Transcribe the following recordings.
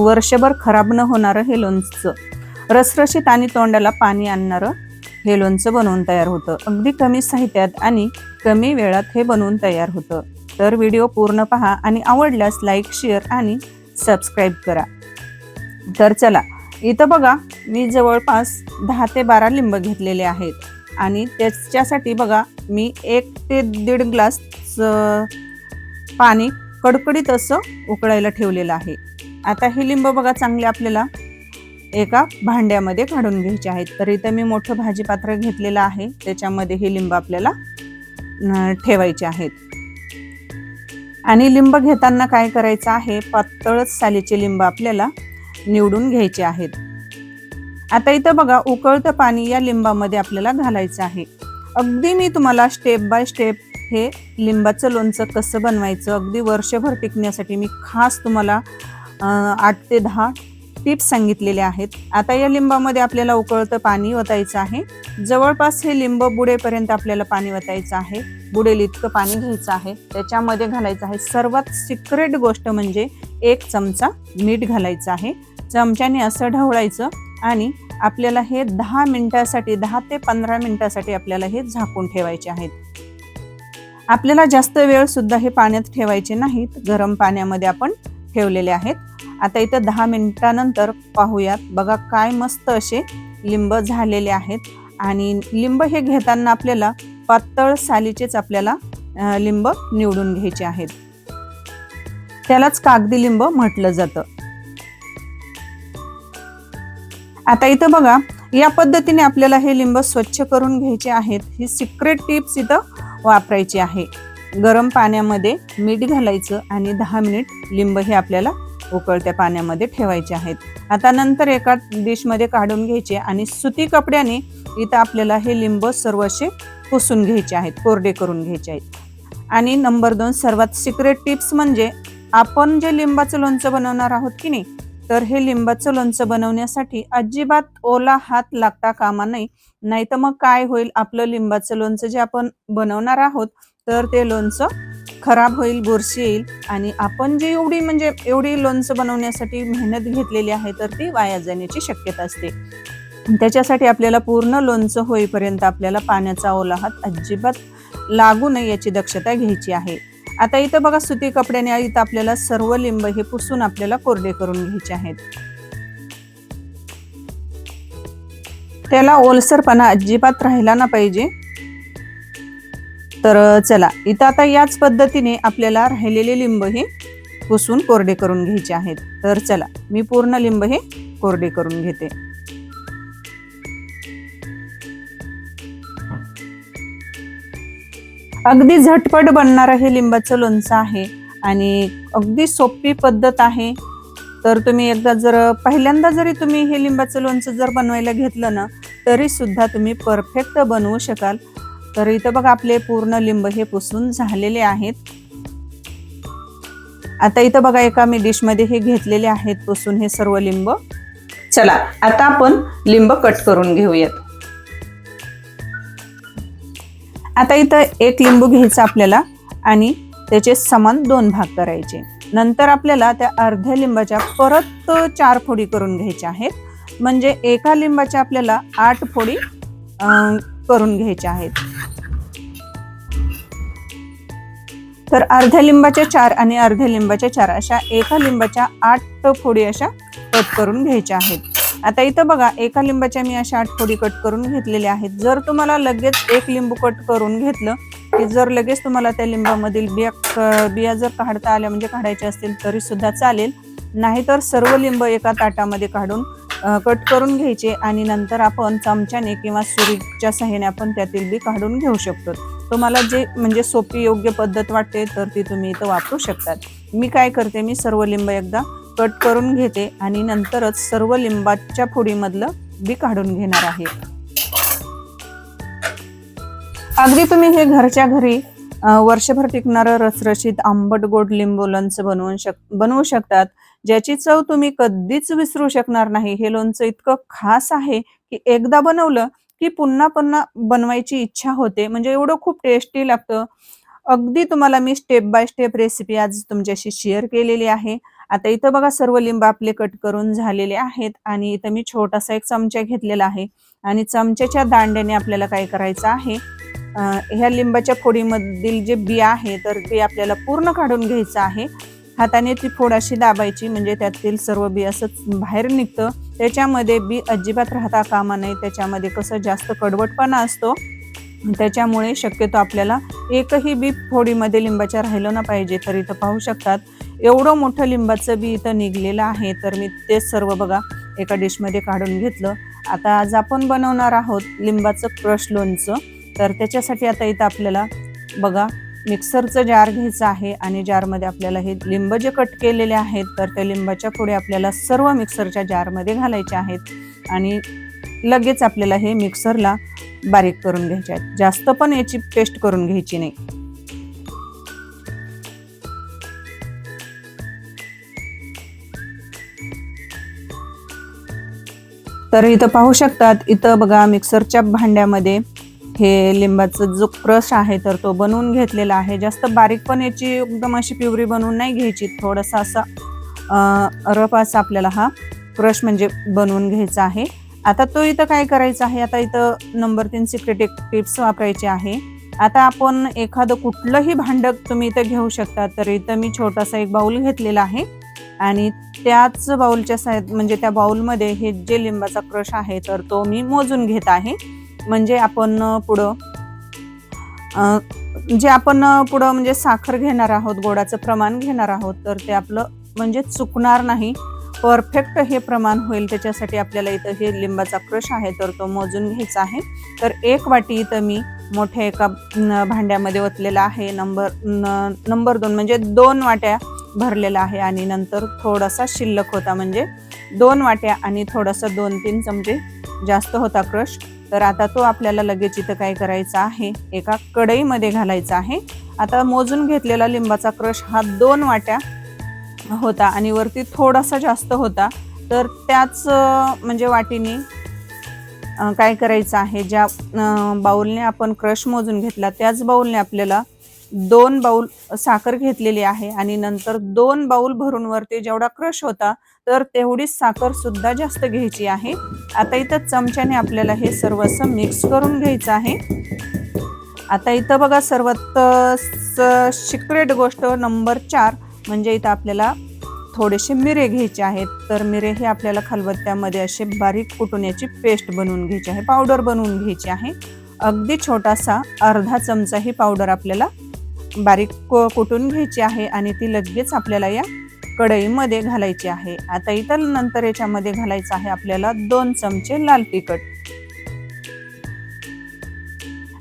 वर्षभर खराब न होणारं हे लोणचं, रसरशीत आणि तोंडाला पाणी आणणारं हे लोणचं बनवून तयार होतं. अगदी कमी साहित्यात आणि कमी वेळात हे बनवून तयार होतं. तर व्हिडिओ पूर्ण पहा आणि आवडल्यास लाईक, शेअर आणि सबस्क्राईब करा. तर चला, इथं बघा मी जवळपास 10 ते 12 लिंब घेतलेले आहेत आणि त्याच्यासाठी बघा मी 1 ते 1.5 ग्लास पाणी कडकडीत असं उकळायला ठेवलेलं आहे. आता हे लिंब बघा चांगले आपल्याला एका भांड्यामध्ये काढून घ्यायचे आहेत. तर इथं मी मोठं भाजीपात्र घेतलेलं आहे, त्याच्यामध्ये हे लिंब आपल्याला ठेवायचे आहेत. आणि लिंब घेताना काय करायचं आहे, पातळच सालीचे लिंब आपल्याला निवडून घ्यायचे आहेत. आता इथं बघा उकळतं पाणी या लिंबामध्ये आपल्याला घालायचं आहे. अगदी मी तुम्हाला स्टेप बाय स्टेप हे लिंबाचं लोणचं कसं बनवायचं अगदी वर्षभर टिकण्यासाठी मी खास तुम्हाला 8 ते 10 टिप्स सांगितलेले आहेत. आता या लिंबामध्ये आपल्याला उकळतं पाणी ओतायचं आहे. जवळपास हे लिंब बुडेपर्यंत आपल्याला पाणी ओतायचं आहे. बुडेल इतकं पाणी घ्यायचं आहे. त्याच्यामध्ये घालायचं आहे सर्वात सिक्रेट गोष्ट म्हणजे 1 चमचा मीठ घालायचं आहे. चमच्याने असं ढवळायचं आणि आपल्याला हे 10 मिनिटासाठी 10 ते 15 मिनिटासाठी आपल्याला हे झाकून ठेवायचे आहेत. आपल्याला जास्त वेळ सुद्धा हे पाण्यात ठेवायचे नाहीत, गरम पाण्यामध्ये आपण ठेवलेले आहेत. आता इथं 10 मिनिटानंतर पाहूयात. बघा काय मस्त असे लिंब झालेले आहेत. आणि लिंब हे घेताना आपल्याला पातळ सालीचेच आपल्याला लिंब निवडून घ्यायचे आहेत. त्यालाच कागदी लिंब म्हटलं जातं. आता इथं बघा या पद्धतीने आपल्याला हे लिंब स्वच्छ करून घ्यायचे आहेत. ही सिक्रेट टिप्स इथं वापरायची आहे. गरम पाण्यामध्ये मीठ घालायचं आणि 10 मिनिट लिंब हे आपल्याला उकळत्या पाण्यामध्ये ठेवायचे आहेत. आता नंतर एका डिशमध्ये काढून घ्यायचे आणि सुती कपड्याने इथं आपल्याला हे लिंब सर्व असे पुसून घ्यायचे आहेत, कोरडे करून घ्यायचे आहेत. आणि नंबर 2 सर्वात सिक्रेट टिप्स म्हणजे आपण जे लिंबाचं लोणचं बनवणार आहोत की नाही, तर हे लिंबाचं लोणचं बनवण्यासाठी अजिबात ओला हात लागता कामा नये. नाही तर मग काय होईल, आपलं लिंबाचं लोणचं जे आपण बनवणार आहोत तर ते लोणचं खराब होईल, बुरशी येईल आणि आपण जे एवढी लोणचं बनवण्यासाठी मेहनत घेतलेली आहे तर ती वाया जाण्याची शक्यता असते. त्याच्यासाठी आपल्याला पूर्ण लोणचं होईपर्यंत आपल्याला पाण्याचा ओला हात अजिबात लागू नये याची दक्षता घ्यायची आहे. आता इथं बघा सुती कपड्याने इथं आपल्याला सर्व लिंब हे पुसून आपल्याला कोरडे करून घ्यायचे आहेत. त्याला ओलसरपणा अजिबात राहिला ना पाहिजे. तर चला, इथं आता याच पद्धतीने आपल्याला राहिलेले लिंब हे पुसून कोरडे करून घ्यायचे आहेत. तर चला, मी पूर्ण लिंब हे कोरडे करून घेते. अगदी झटपट बनणारं हे लिंबाचं लोणचं आहे आणि अगदी सोपी पद्धत आहे. तर तुम्ही एकदा पहिल्यांदा जरी तुम्ही हे लिंबाचं लोणचं जर बनवायला घेतलं ना तरी सुद्धा तुम्ही परफेक्ट बनवू शकाल. तर इथं बघा आपले पूर्ण लिंब हे पुसून झालेले आहेत. आता इथं बघा एका मी डिशमध्ये हे घेतलेले आहेत पुसून हे सर्व लिंब. चला, आता आपण लिंब कट करून घेऊयात. आता इथं 1 लिंबू घ्यायचा आपल्याला आणि त्याचे समान 2 भाग करायचे. नंतर आपल्याला त्या अर्ध्या लिंबाच्या परत 4 फोडी करून घ्यायच्या आहेत. म्हणजे एका लिंबाच्या आपल्याला 8 फोडी करून घ्यायच्या आहेत. तर अर्ध्या लिंबाच्या 4 आणि अर्ध्या लिंबाच्या 4 अशा एका लिंबाच्या 8 फोडी अशा कट करून घ्यायच्या आहेत. आता इथं बघा एका लिंबाच्या मी अशा 8 फोडी कट करून घेतलेल्या आहेत. जर तुम्हाला लगेच 1 लिंबू कट करून घेतलं की जर लगेच तुम्हाला त्या लिंबामधील बिया जर काढता आल्या म्हणजे काढायच्या असतील तरी सुद्धा चालेल. नाहीतर सर्व लिंब एका ताटामध्ये काढून कट करून घ्यायचे आणि नंतर आपण चमच्याने किंवा सुरीच्या सहाय्याने आपण त्यातील बी काढून घेऊ शकतो. तुम्हाला जे सोपी योग्य पद्धत वाटते तर ती तुम्ही इथं वापरू शकतात. मी काय करते, मी सर्व लिंब एकदा कट करून घेते आणि नंतरच सर्व लिंबाच्या फोडीमधलं बी काढून घेणार आहे. अगदी तुम्ही हे घरच्या घरी वर्षभर टिकणारं रसरशीत आंबट गोड लिंबू लोणचं बनवू शकतात, ज्याची चव तुम्ही कधीच विसरू शकणार नाही. हे लोणचं इतकं खास आहे की एकदा बनवलं की पुन्हा पुन्हा बनवायची इच्छा होते. म्हणजे एवढं खूप टेस्टी लागतं. अगदी तुम्हाला मी स्टेप बाय स्टेप रेसिपी आज तुमच्याशी शेअर केलेली आहे आता इथं बघा सर्व लिंब आपले कट करून झालेले आहेत आणि इथं मी छोटासा एक चमचा घेतलेला आहे आणि चमच्याच्या दांड्याने आपल्याला काय करायचं आहे, ह्या लिंबाच्या फोडीमधील जे बी आहे तर ते आपल्याला पूर्ण काढून घ्यायचं आहे. हाताने ती फोड अशी दाबायची म्हणजे त्यातील सर्व बी असंच बाहेर निघतं. त्याच्यामध्ये बी अजिबात राहता कामा नये. त्याच्यामध्ये कसं जास्त कडवटपणा असतो, त्याच्यामुळे शक्यतो आपल्याला एकही बी फोडीमध्ये लिंबाच्या राहिलं ना पाहिजे. तर इथं पाहू शकतात एवढं मोठं लिंबाचं बी इथं निघलेलं आहे. तर मी ते सर्व बघा एका डिशमध्ये काढून घेतलं. आता आज आपण बनवणार आहोत लिंबाचं क्रश लोणचं. तर त्याच्यासाठी आता इथं आपल्याला बघा मिक्सरचं जार घ्यायचं आहे आणि जारमध्ये आपल्याला हे लिंब जे कट केलेले आहेत तर त्या लिंबाच्या पुढे आपल्याला सर्व मिक्सरच्या जारमध्ये घालायचे आहेत आणि लगेच आपल्याला हे मिक्सरला बारीक करून घ्यायचे आहेत. जास्त पण याची पेस्ट करून घ्यायची नाही. तर इथं पाहू शकतात, इथं बघा मिक्सरच्या भांड्यामध्ये हे लिंबाचा जो क्रश आहे तर तो बनवून घेतलेला आहे. जास्त बारीक पण याची एकदम अशी प्युरी बनवून नाही घ्यायची. थोडासा असा रफ असा आपल्याला हा क्रश म्हणजे बनवून घ्यायचा आहे. आता तो इथं काय करायचा आहे, आता इथं नंबर 3 सिक्रेट एक टिप्स वापरायची आहे. आता आपण एखादं कुठलंही भांडं तुम्ही इथं घेऊ शकता. तर इथं मी छोटासा एक बाउल घेतलेला आहे आणि त्याच बाउलच्या म्हणजे त्या बाउलमध्ये हे जे लिंबाचा क्रश आहे तर तो मी मोजून घेत आहे. म्हणजे आपण पुढं म्हणजे साखर घेणार आहोत, गोडाचं प्रमाण घेणार आहोत तर ते आपलं म्हणजे चुकणार नाही, परफेक्ट हे प्रमाण होईल. त्याच्यासाठी आपल्याला इथं हे लिंबाचा क्रश आहे तर तो मोजून घ्यायचा आहे. तर 1 वाटी इथं मी मोठ्या एका भांड्यामध्ये ओतलेला आहे. नंबर 2 म्हणजे 2 वाट्या भरलेला आहे आणि नंतर थोडासा शिल्लक होता म्हणजे 2 वाट्या आणि थोडासा 2-3 चमचे जास्त होता क्रश. तर आता तो आपल्याला लगेच इथं काय करायचा आहे, एका कढईमध्ये घालायचा आहे. आता मोजून घेतलेला लिंबाचा क्रश हा 2 वाट्या होता आणि वरती थोडासा जास्त होता. तर त्याच म्हणजे वाटीने काय करायचं आहे, ज्या बाउलने आपण क्रश मोजून घेतला त्याच बाउलने आपल्याला 2 बाउल साखर घेतलेली आहे आणि नंतर 2 बाउल भरून वरती जेवढा क्रश होता तर तेवढीच साखर सुद्धा जास्त घ्यायची आहे. आता इथं चमच्याने आपल्याला हे सर्व असं मिक्स करून घ्यायचं आहे. आता इथं बघा सर्वात सिक्रेट गोष्ट नंबर 4 म्हणजे इथं आपल्याला थोडेसे मिरे घ्यायचे आहेत. तर मिरे हे आपल्याला खलबत्त्यामध्ये असे बारीक कुटून याची पेस्ट बनवून घ्यायची आहे, पावडर बनवून घ्यायची आहे. अगदी छोटासा अर्धा चमचा ही पावडर आपल्याला बारीक कुटून घ्यायची आहे आणि ती लगेच आपल्याला या कढईमध्ये घालायची आहे. आता इथं नंतर याच्यामध्ये घालायचं आहे आपल्याला 2 चमचे लाल तिखट.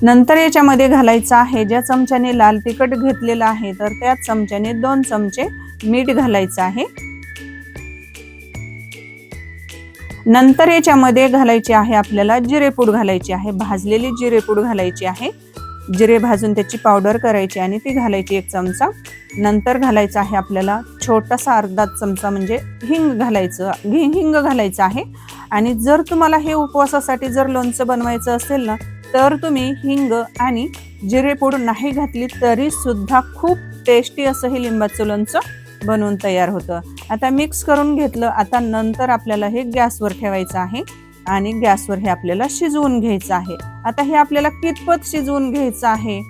नंतर याच्यामध्ये घालायचं आहे, ज्या चमच्याने लाल तिखट घेतलेलं आहे तर त्याच चमच्याने 2 चमचे मीठ घालायचं आहे. नंतर याच्यामध्ये घालायची आहे आपल्याला जिरेपूड घालायची आहे, भाजलेली जिरेपूड घालायची आहे. जिरे भाजून त्याची पावडर करायची आणि ती घालायची 1 चमचा. नंतर घालायचं आहे आपल्याला छोटासा अर्धा चमचा म्हणजे हिंग घालायचं आहे. आणि जर तुम्हाला हे उपवासासाठी जर लोणचं बनवायचं असेल ना तर तुम्ही हिंग आणि जिरेपूड नाही घातली तरी सुद्धा खूप टेस्टी असं हे लिंबाचं लोणचं बनवून तयार होतं. आता मिक्स करून घेतलं. आता नंतर आपल्याला हे गॅसवर ठेवायचं आहे आणि गॅसवर हे आपल्याला शिजवून घ्यायचं आहे. आता हे आपल्याला कितपत शिजवून घ्यायचं आहे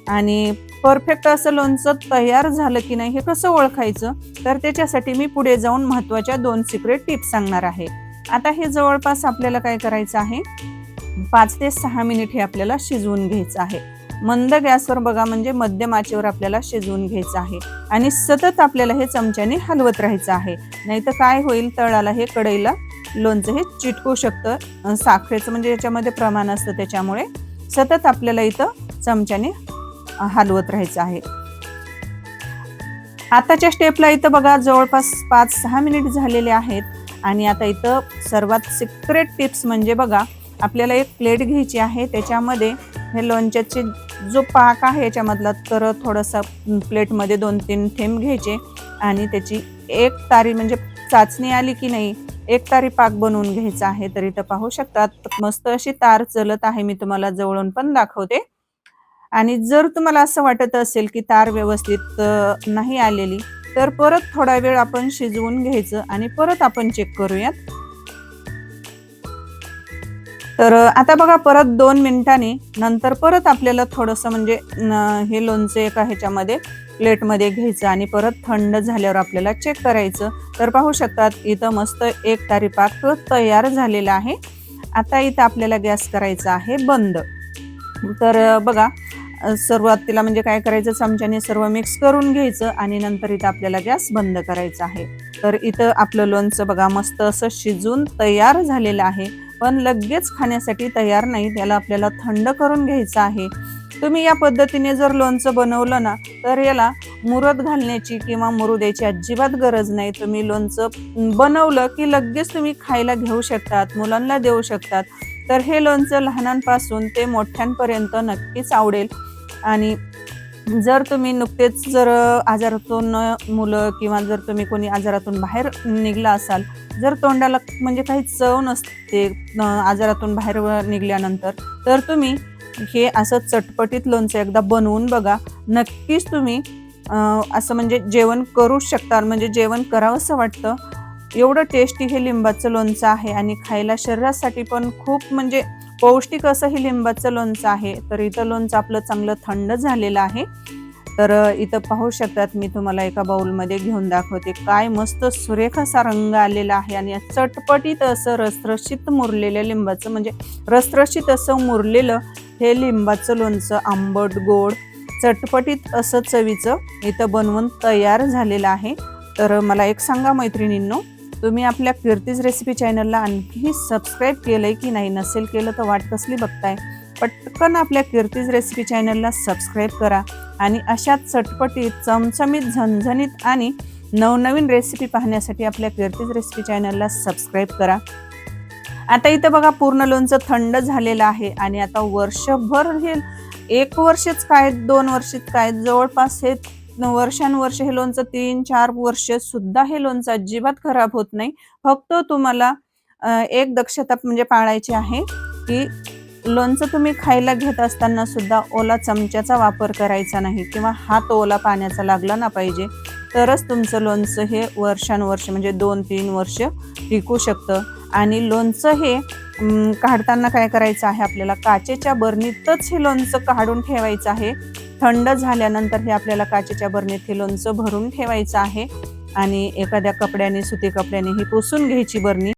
आणि परफेक्ट असं लोणचं तयार झालं की नाही हे कसं ओळखायचं, तर त्याच्यासाठी मी पुढे जाऊन महत्त्वाच्या 2 सिक्रेट टिप्स सांगणार आहे. आता हे जवळपास आपल्याला काय करायचं आहे, 5 ते 6 मिनिट हे आपल्याला शिजवून घ्यायचं आहे. मंद गॅसवर बघा म्हणजे मध्यम आचेवर आपल्याला शिजवून घ्यायचं आहे आणि सतत आपल्याला हे चमच्याने हलवत राहायचं आहे. नाहीतर काय होईल, तळाला हे कढईला लोणचं हे चिटकू शकतं. साखरेचं म्हणजे याच्यामध्ये प्रमाण असतं त्याच्यामुळे सतत आपल्याला इथं चमच्याने हलवत राहायचं आहे. आताच्या स्टेपला इथं बघा जवळपास 5-6 मिनिट झालेले आहेत आणि आता इथं सर्वात सिक्रेट टिप्स म्हणजे बघा आपल्याला एक प्लेट घ्यायची आहे. त्याच्यामध्ये हे लोणच्याचे जो पाक आहे याच्यामधला तर थोडासा प्लेटमध्ये 2-3 थेंब घ्यायचे आणि त्याची एक तारी म्हणजे चाचणी आली की नाही एक तारी पाक बनवून घ्यायचा आहे. तर इथं पाहू शकतात मस्त अशी तार चलत आहे. मी तुम्हाला जवळून पण दाखवते. आणि जर तुम्हाला असं वाटत असेल की तार व्यवस्थित नाही आलेली तर परत थोडा वेळ आपण शिजवून घ्यायचं आणि परत आपण चेक करूयात. तर आता बघा परत 2 मिनिटांनी नंतर परत आपल्याला थोडंसं म्हणजे हे लोणचं एका ह्याच्यामध्ये प्लेटमध्ये घ्यायचं आणि परत थंड झाल्यावर आपल्याला चेक करायचं. तर पाहू शकतात इथं मस्त एक तारी पाक तयार झालेला आहे. आता इथं आपल्याला गॅस करायचा आहे बंद. तर बघा सुरुवातीला म्हणजे काय करायचं, चमच्याने सर्व मिक्स करून घ्यायचं आणि नंतर इथं आपल्याला गॅस बंद करायचा आहे. तर इथं आपलं लोणचं बघा मस्त असं शिजून तयार झालेलं आहे, पण लगेच खाण्यासाठी तयार नाही, त्याला आपल्याला थंड करून घ्यायचं आहे. तुम्ही या पद्धतीने जर लोणचं बनवलं ना, तर याला मुरत घालण्याची किंवा मुरू द्यायची अजिबात गरज नाही. तुम्ही लोणचं बनवलं की लगेच तुम्ही खायला घेऊ शकतात, मुलांना देऊ शकतात. तर हे लोणचं लहानांपासून ते मोठ्यांपर्यंत नक्कीच आवडेल. आणि जर तुम्ही नुकतेच जर आजारातून मुलं किंवा जर तुम्ही कोणी आजारातून बाहेर निघला असाल, जर तोंडाला म्हणजे काही चव नसते आजारातून बाहेर निघाल्यानंतर, तर तुम्ही हे असं चटपटीत लोणचं एकदा बनवून बघा. नक्कीच तुम्ही असं म्हणजे जेवण करू शकता, म्हणजे जेवण करावंसं वाटतं. एवढं टेस्टी हे लिंबाचं लोणचं आहे आणि खायला शरीरासाठी पण खूप म्हणजे पौष्टिक असं हे लिंबाचं लोणचं आहे. तर इथं लोणचं आपलं चांगलं थंड झालेलं आहे. तर इथं पाहू शकतात मी तुम्हाला एका बाउलमध्ये घेऊन दाखवते. काय मस्त सुरेख असा रंग आलेला आहे आणि चटपटीत असं रसरशीत मुरलेलं लिंबाचं म्हणजे रसरशीत असं मुरलेलं हे लिंबाचं लोणचं आंबट गोड चटपटीत असं चवीचं इथं बनवून तयार झालेलं आहे. तर मला एक सांगा मैत्रिणींनो, तुम्ही आपल्या कीर्तीज रेसिपी चॅनलला आणखी सबस्क्राईब केलंय की नाही? नसेल केलं तर वाट कसली बघताय? पटकन आपल्या कीर्तीज रेसिपी चॅनलला सबस्क्राईब करा आणि अशाच चटपटीत चमचमीत झणझणीत आणि नवनवीन रेसिपी पाहण्यासाठी आपल्या कीर्तीज रेसिपी चॅनलला सबस्क्राईब करा. आता इथं बघा पूर्ण लोणचं थंड झालेलं आहे आणि आता वर्षभर हे 1 वर्षच काय 2 वर्षच काय जवळपास हे वर्षानुवर्ष हे लोणचं 3-4 वर्ष सुद्धा हे लोणचं अजिबात खराब होत नाही. फक्त तुम्हाला एक दक्षता म्हणजे पाळायची आहे की लोणचं तुम्ही खायला घेत असताना सुद्धा ओला चमच्याचा वापर करायचा नाही किंवा हात ओला पाण्याचा लागला ना पाहिजे, तरच तुमचं लोणचं हे वर्षानुवर्ष म्हणजे 2-3 वर्ष टिकू शकतं. आणि लोणचं हे काढताना काय करायचं आहे, आपल्याला काचेच्या बरणीतच हे लोणचं काढून ठेवायचं आहे. थंड झाल्यानंतर हे आपल्याला काचेच्या बरणीत हे लोणचं भरून ठेवायचं आहे आणि एखाद्या कपड्याने सुती कपड्याने ही पुसून घ्यायची बरणी.